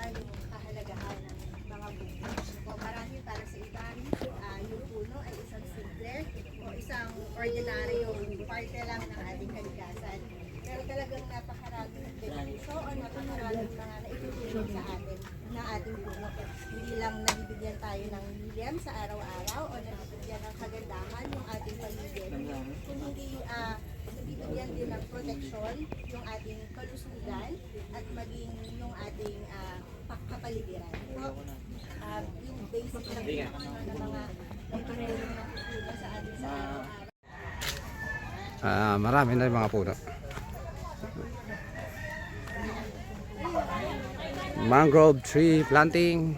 iba yung kahalagahan ng mga bunga. O marami para sa iba, yung puno ay isang simple o isang ordinaryong parte lang ng ating kalikasan. Pero talagang napakaraming benepisyo o napakaraming mga naitutulong sa atin ng ating puno. Hindi lang nabibigyan tayo ng lilim sa araw-araw o nabibigyan ng kagandahan yung ating paligid, kundi nabibigyan din ng proteksyon yung ating kalusugan at maging yung ating kapaligiran. So, yung basic na ng mga naitutulong ng puno sa atin sa araw-araw. Marami na yung mga puno. Mangrove tree planting.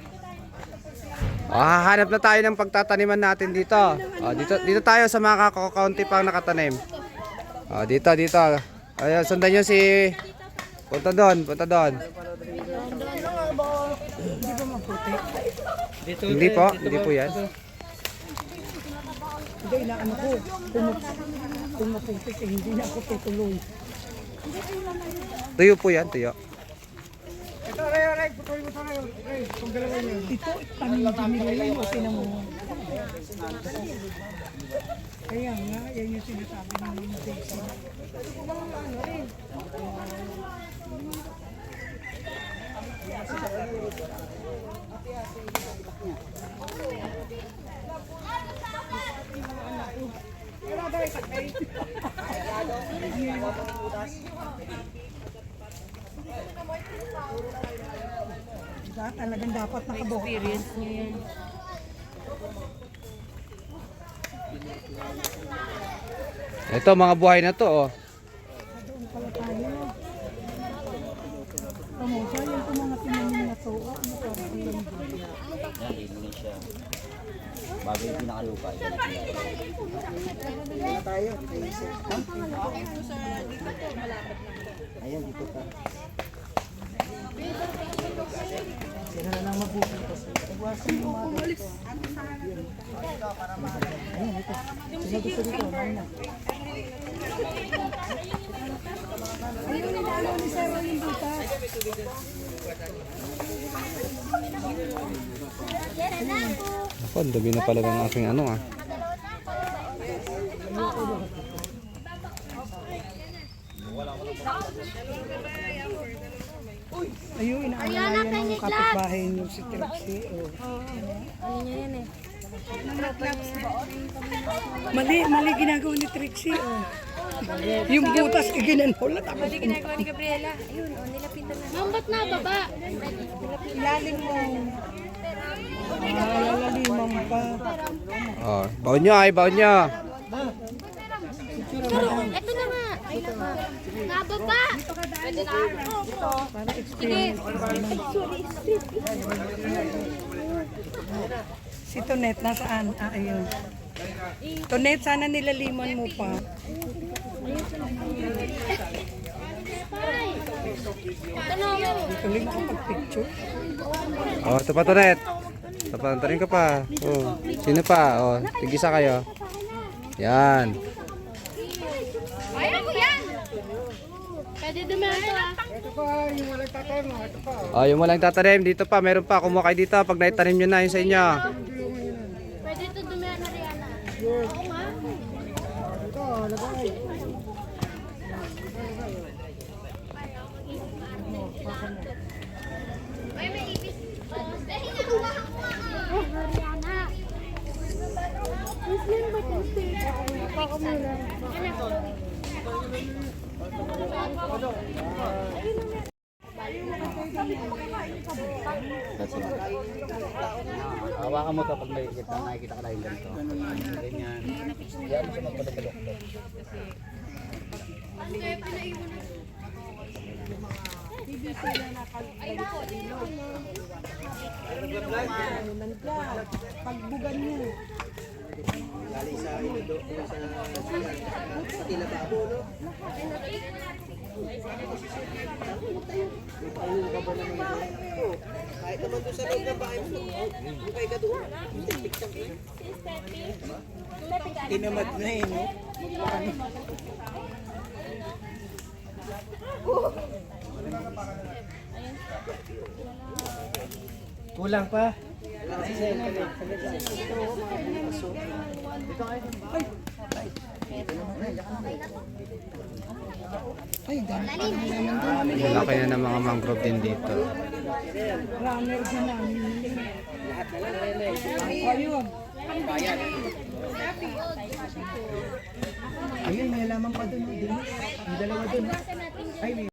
Hahanap na tayo ng pagtataniman natin dito. Dito tayo sa mga kakaunti pang nakatanim. Dito. Ayun, sundan nyo si... Punta doon. Hindi po yan. Hindi, inaano ko. Kung maputik, hindi na ako tutuloy. Tuyo po yan, tuyo. Ito, Ray, putuloy mo tayo. Ray, kung galawin niyo. Ito, panindig nila yun, o tinamo. Kaya nga, yan yung sinasabi ng mga Daisy. Talagang dapat nakabuo. Experience niyo yan. Ito, mga buhay na to, oh. Doon pala tayo. Kamusa, yung mga tinanim na to. Ano parang ang lambo? Yan, Indonesia. Bago yung pinakalupay. Ayan, dito pa. Sila na lang magpupunta. Pagwasin yung mga dito. Ayan, dito. Sila gusto dito. Ayun, nilalo ni Sarah yung butas. Ako, ang dami na pala ng aking ano, Ayun, inaalayan ng kapitbahay niyo si Trixie. Ano niya yan eh? Mali ginagawa ni Trixie. Yung butas iginanhol at Mali ginagawa ni Gabriela. Ayun, nilapitan na. Ma'am, ba't nababa? ilalim mo. Lalalimang pa. baon nyo. Ito na nga. Nababa. Pwede na. Para experience. Si Tonet, nasaan? Ayun. Tonet, sana nilaliman mo pa. Tuloy na ang pag-picture. Ito pa, Tonet. Tarin ka pa. Sino pa? Tigisa kayo. Yan. Ayaw ko yan. Pwede dumato ah. Ito pa, yung walang tatay mo. Ito pa. Yung walang tatanim. Dito pa, meron pa. Kumuha kayo dito pag naitanim nyo na yun sa inyo. Pwede ito dumato na Rihanna. Oo nga. Ito, lagay. Ay, may ibis. Rihanna. Muslim ba ito? Ako muna. Hawakan mo ito pag nakikita ka lang yung ganito. Ganyan. Diyan mo siya magpalagbalok. Pagbugan niyo. Galing sa indo, sa tilababo, no? Kahit naman doon sa loob ng bahay mo, yung kay ka doon. Tinamad na eh, no? Kulang pa. Malaki na ng mga mangrove din dito. Runner ka namin. Ayun. Ayun, may lamang pa dun. Yung dalawa dun. Ay, may